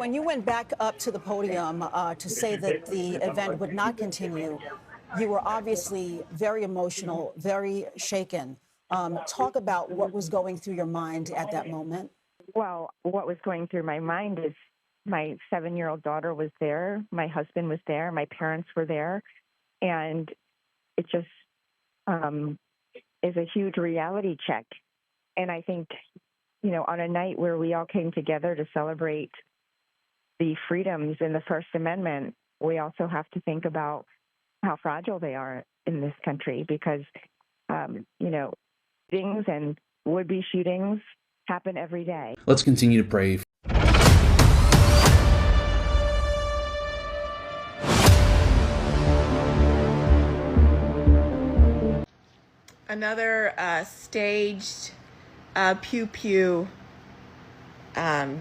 when you went back up to the podium to say that the event would not continue, you were obviously very emotional, very shaken. Talk about what was going through your mind at that moment. Well, what was going through my mind is my 7-year-old daughter was there, my husband was there, my parents were there, and it just is a huge reality check. And I think, on a night where we all came together to celebrate the freedoms in the First Amendment, we also have to think about how fragile they are in this country because, shootings and would-be shootings happen every day. Let's continue to pray. Another staged pew-pew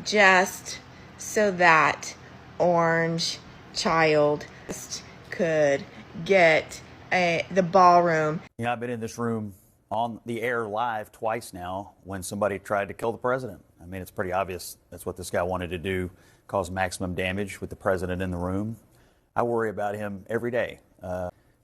just so that Orange Child could get the ballroom. I've been in this room on the air live twice now when somebody tried to kill the president. I mean, it's pretty obvious that's what this guy wanted to do, cause maximum damage with the president in the room. I worry about him every day.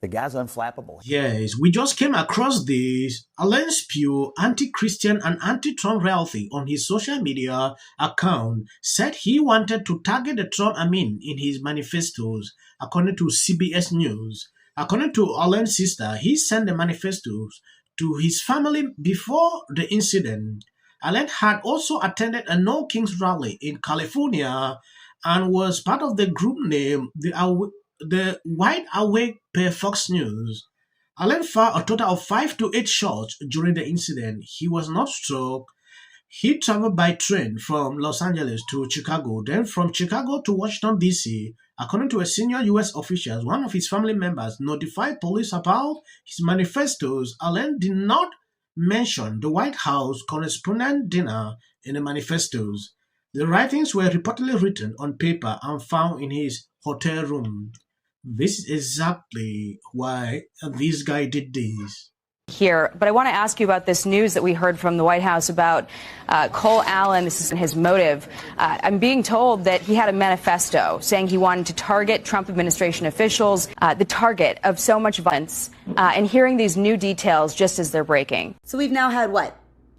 The guy's unflappable. Yes, we just came across this. Alain Spew, anti-Christian and anti-Trump rally on his social media account, said he wanted to target the Trump in his manifestos, according to CBS News. According to Alain's sister, he sent the manifestos to his family before the incident. Alain had also attended a No Kings rally in California and was part of the group named the Wide Awake per Fox News. Alain fired a total of 5 to 8 shots during the incident. He was not struck. He traveled by train from Los Angeles to Chicago, then from Chicago to Washington, D.C. According to a senior U.S. official, one of his family members notified police about his manifestos. Alain did not mention the White House Correspondents' Dinner in the manifestos. The writings were reportedly written on paper and found in his hotel room. This is exactly why this guy did this. Here, but I want to ask you about this news that we heard from the White House about Cole Allen. This is his motive. I'm being told that he had a manifesto saying he wanted to target Trump administration officials, the target of so much violence, and hearing these new details just as they're breaking. So we've now had,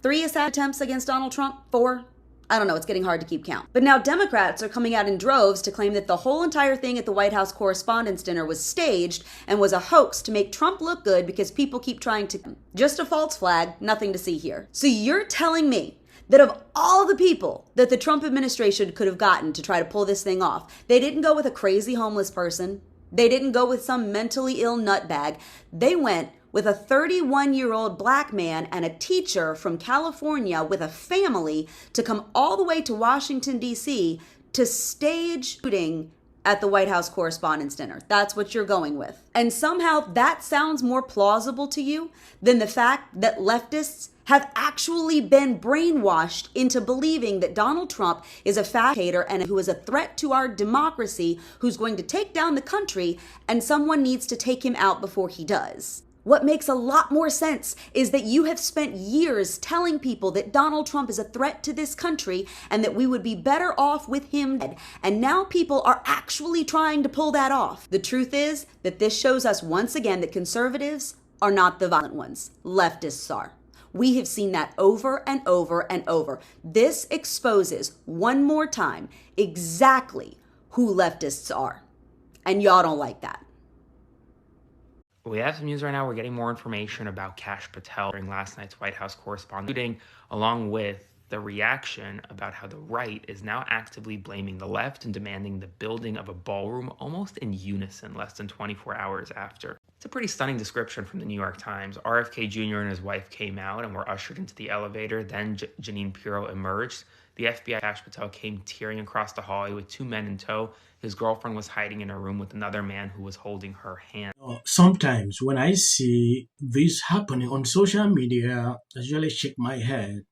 3 assassination attempts against Donald Trump? 4? I don't know, it's getting hard to keep count. But now Democrats are coming out in droves to claim that the whole entire thing at the White House Correspondents' Dinner was staged and was a hoax to make Trump look good because people keep trying to... Just a false flag, nothing to see here. So you're telling me that of all the people that the Trump administration could have gotten to try to pull this thing off, they didn't go with a crazy homeless person. They didn't go with some mentally ill nutbag. They went with a 31-year-old black man and a teacher from California with a family to come all the way to Washington, D.C. to stage shooting at the White House Correspondents' Dinner. That's what you're going with. And somehow that sounds more plausible to you than the fact that leftists have actually been brainwashed into believing that Donald Trump is a fabricator and who is a threat to our democracy, who's going to take down the country, and someone needs to take him out before he does. What makes a lot more sense is that you have spent years telling people that Donald Trump is a threat to this country and that we would be better off with him dead. And now people are actually trying to pull that off. The truth is that this shows us once again that conservatives are not the violent ones. Leftists are. We have seen that over and over and over. This exposes one more time exactly who leftists are. And y'all don't like that. We have some news right now. We're getting more information about Kash Patel during last night's White House correspondent meeting, along with the reaction about how the right is now actively blaming the left and demanding the building of a ballroom almost in unison less than 24 hours after. It's a pretty stunning description from the New York Times. RFK Jr. and his wife came out and were ushered into the elevator. Then Janine Pirro emerged. The FBI Kash Patel came tearing across the hallway with 2 men in tow. His girlfriend was hiding in a room with another man who was holding her hand. Sometimes when I see this happening on social media, I usually shake my head.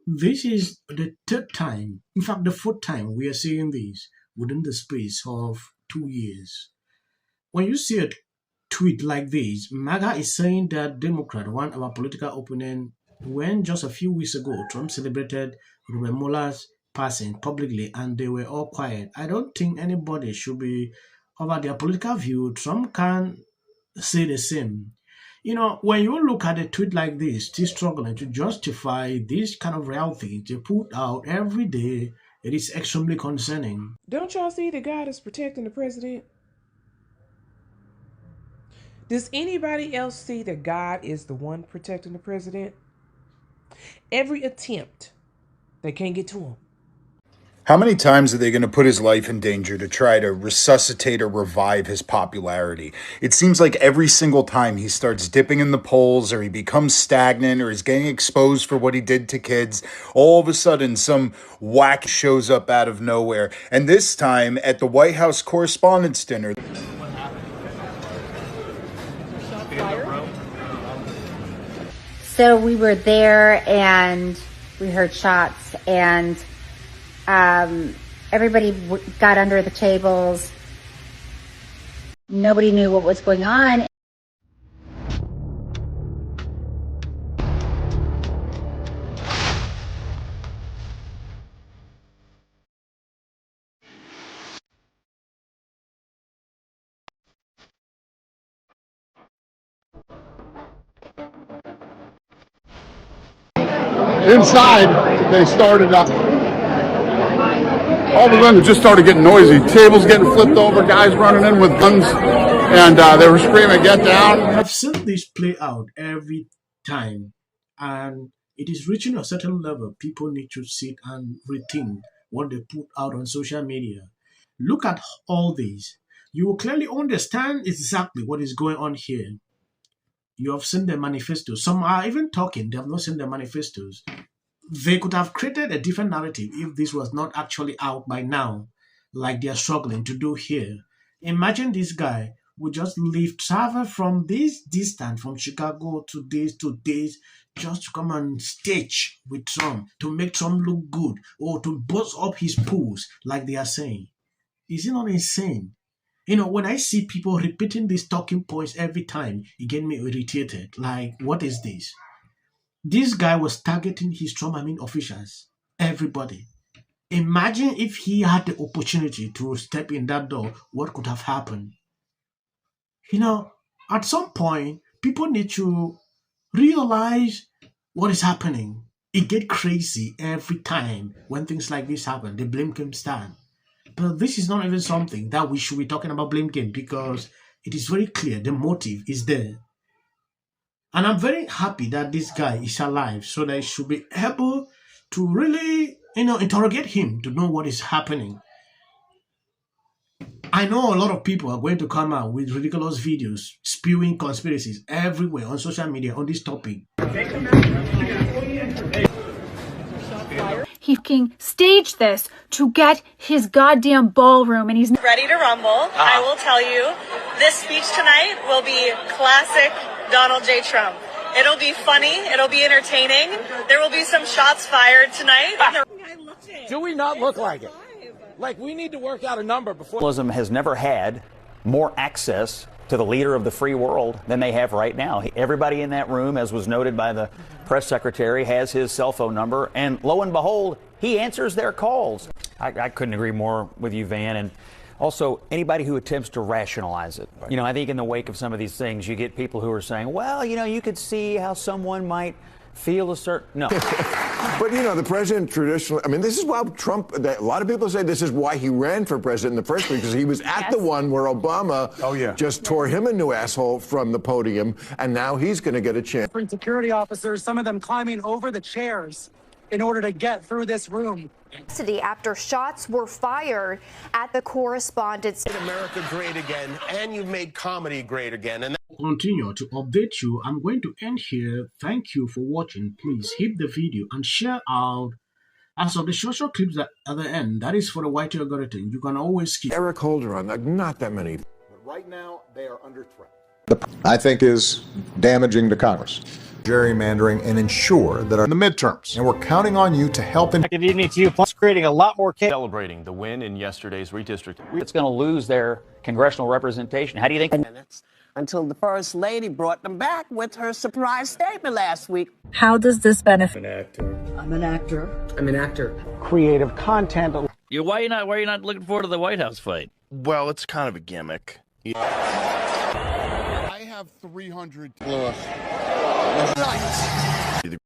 This is the 3rd time, in fact the 4th time we are seeing this within the space of 2 years. When you see a tweet like this, MAGA is saying that Democrat, one of our political opponent, when just a few weeks ago Trump celebrated Ruben Mueller's person publicly and they were all quiet. I don't think anybody should be over their political view. Trump can say the same. When you look at a tweet like this, still struggling to justify this kind of reality they put out every day, it is extremely concerning. Don't y'all see that God is protecting the president? Does anybody else see that God is the one protecting the president? Every attempt, they can't get to him. How many times are they going to put his life in danger to try to resuscitate or revive his popularity? It seems like every single time he starts dipping in the polls or he becomes stagnant or he's getting exposed for what he did to kids, all of a sudden some whack shows up out of nowhere. And this time at the White House Correspondents' Dinner. So we were there and we heard shots and everybody got under the tables. Nobody knew what was going on. Inside, they started up. All of a sudden, it just started getting noisy. Tables getting flipped over, guys running in with guns, and they were screaming, "Get down!" I've seen this play out every time, and it is reaching a certain level. People need to sit and rethink what they put out on social media. Look at all these. You will clearly understand exactly what is going on here. You have seen the manifestos. Some are even talking. They have not seen the manifestos. They could have created a different narrative if this was not actually out by now, like they are struggling to do here. Imagine this guy would just travel from this distance, from Chicago to this, just to come and stage with Trump, to make Trump look good, or to boost up his polls, like they are saying. Is it not insane? When I see people repeating these talking points every time, it gets me irritated. Like, what is this? This guy was targeting his Trump officials, everybody. Imagine if he had the opportunity to step in that door, what could have happened? At some point, people need to realize what is happening. It gets crazy every time when things like this happen. The blame game stand. But this is not even something that we should be talking about blame game, because it is very clear the motive is there. And I'm very happy that this guy is alive, so that I should be able to really, interrogate him to know what is happening. I know a lot of people are going to come out with ridiculous videos spewing conspiracies everywhere on social media on this topic. He fucking staged this to get his goddamn ballroom, and he's ready to rumble. I will tell you, this speech tonight will be classic Donald J. Trump. It'll be funny. It'll be entertaining. There will be some shots fired tonight. Do we not look like it? Like, we need to work out a number before. Journalism has never had more access to the leader of the free world than they have right now. Everybody in that room, as was noted by the press secretary, has his cell phone number, and lo and behold, he answers their calls. I couldn't agree more with you, Van, and also anybody who attempts to rationalize it. Right. I think in the wake of some of these things, you get people who are saying, well, you could see how someone might feel a certain... No. But, the president traditionally, this is why Trump, a lot of people say this is why he ran for president in the first place, because he was at the one where Obama just tore him a new asshole from the podium, and now he's going to get a chance. Security officers, some of them climbing over the chairs in order to get through this room. After shots were fired at the correspondents. Made America great again, and you've made comedy great again. And continue to update you. I'm going to end here. Thank you for watching. Please hit the video and share out. As of the social clips at the end, that is for the white algorithm. You can always keep Eric Holder on that. Not that many. But right now, they are under threat. I think is damaging to Congress. Gerrymandering and ensure that in the midterms. And we're counting on you to help. Good evening to you. Plus, creating a lot more chaos. Celebrating the win in yesterday's redistricting. It's going to lose their congressional representation. How do you think? until the First Lady brought them back with her surprise statement last week. How does this benefit? I'm an actor. I'm an actor. Creative content. Why are you not looking forward to the White House fight? Well, it's kind of a gimmick. I have 300.